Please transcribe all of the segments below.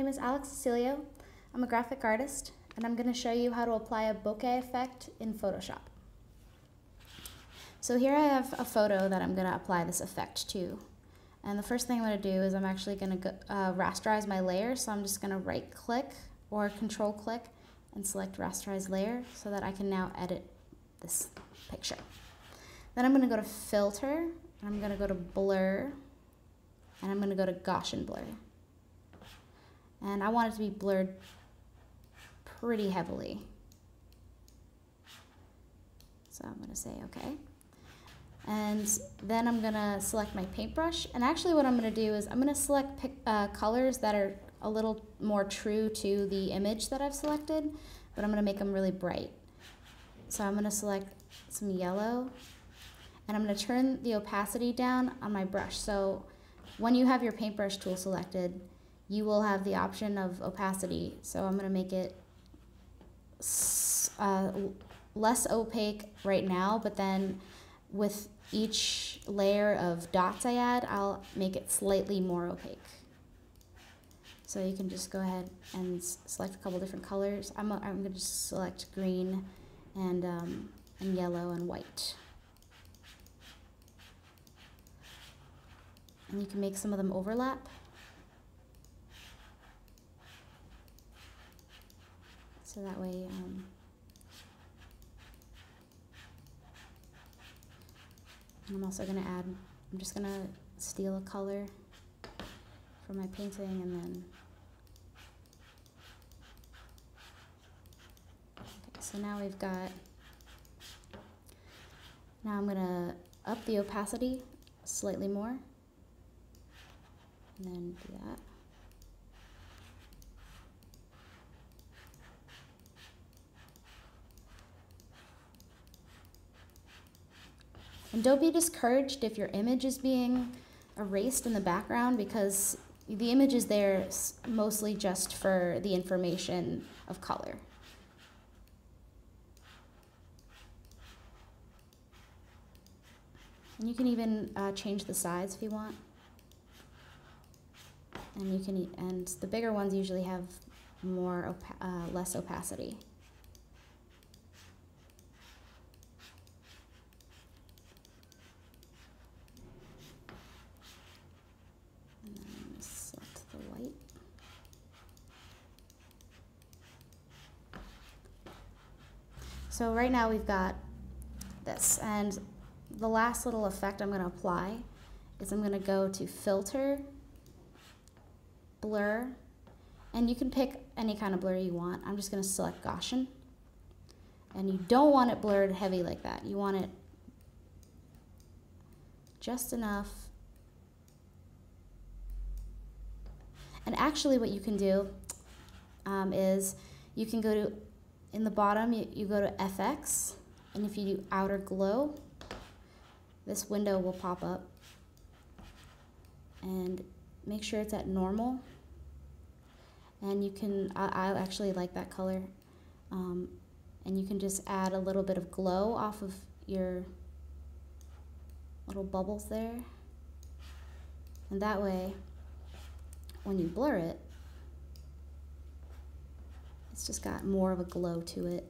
is Cecilio. I'm a graphic artist, and I'm going to show you how to apply a bokeh effect in Photoshop. So here I have a photo that I'm going to apply this effect to. And the first thing I'm going to do is I'm actually going to rasterize my layer. So I'm just going to right click or control click and select rasterize layer so that I can now edit this picture. Then I'm going to go to filter, and I'm going to go to blur, and I'm going to go to Gaussian blur. And I want it to be blurred pretty heavily. So I'm going to say okay. And then I'm going to select my paintbrush. And actually what I'm going to do is I'm going to select colors that are a little more true to the image that I've selected, but I'm going to make them really bright. So I'm going to select some yellow, and I'm going to turn the opacity down on my brush. So when you have your paintbrush tool selected, you will have the option of opacity. So I'm going to make it less opaque right now, but then with each layer of dots I add, I'll make it slightly more opaque. So you can just go ahead and select a couple different colors. I'm going to just select green and yellow and white. And you can make some of them overlap. So that way, I'm also going to add, I'm just going to steal a color from my painting and then, okay, so now we've got, now I'm going to up the opacity slightly more, and then do that. And don't be discouraged if your image is being erased in the background, because the image is there mostly just for the information of color. And you can even change the size if you want. And you can, and the bigger ones usually have more less opacity. So right now we've got this, and the last little effect I'm going to apply is I'm going to go to filter, blur, and you can pick any kind of blur you want. I'm just going to select Gaussian, and you don't want it blurred heavy like that. You want it just enough. And actually what you can do is you can go to, in the bottom, you go to FX, and if you do outer glow, this window will pop up. And make sure it's at normal. And you can, I actually like that color. And you can just add a little bit of glow off of your little bubbles there. And that way, when you blur it, it's just got more of a glow to it.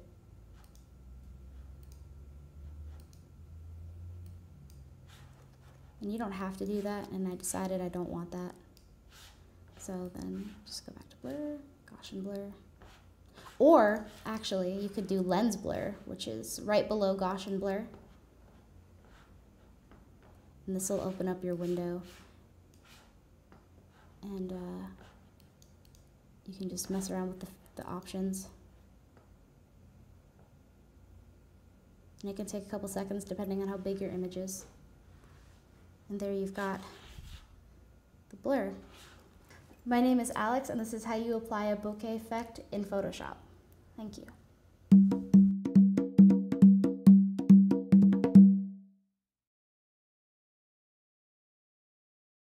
And you don't have to do that, and I decided I don't want that. So then just go back to blur, Gaussian blur. Or actually, you could do lens blur, which is right below Gaussian blur. And this will open up your window. And you can just mess around with the options. And it can take a couple seconds depending on how big your image is. And there you've got the blur. My name is Alex, and this is how you apply a bokeh effect in Photoshop. Thank you.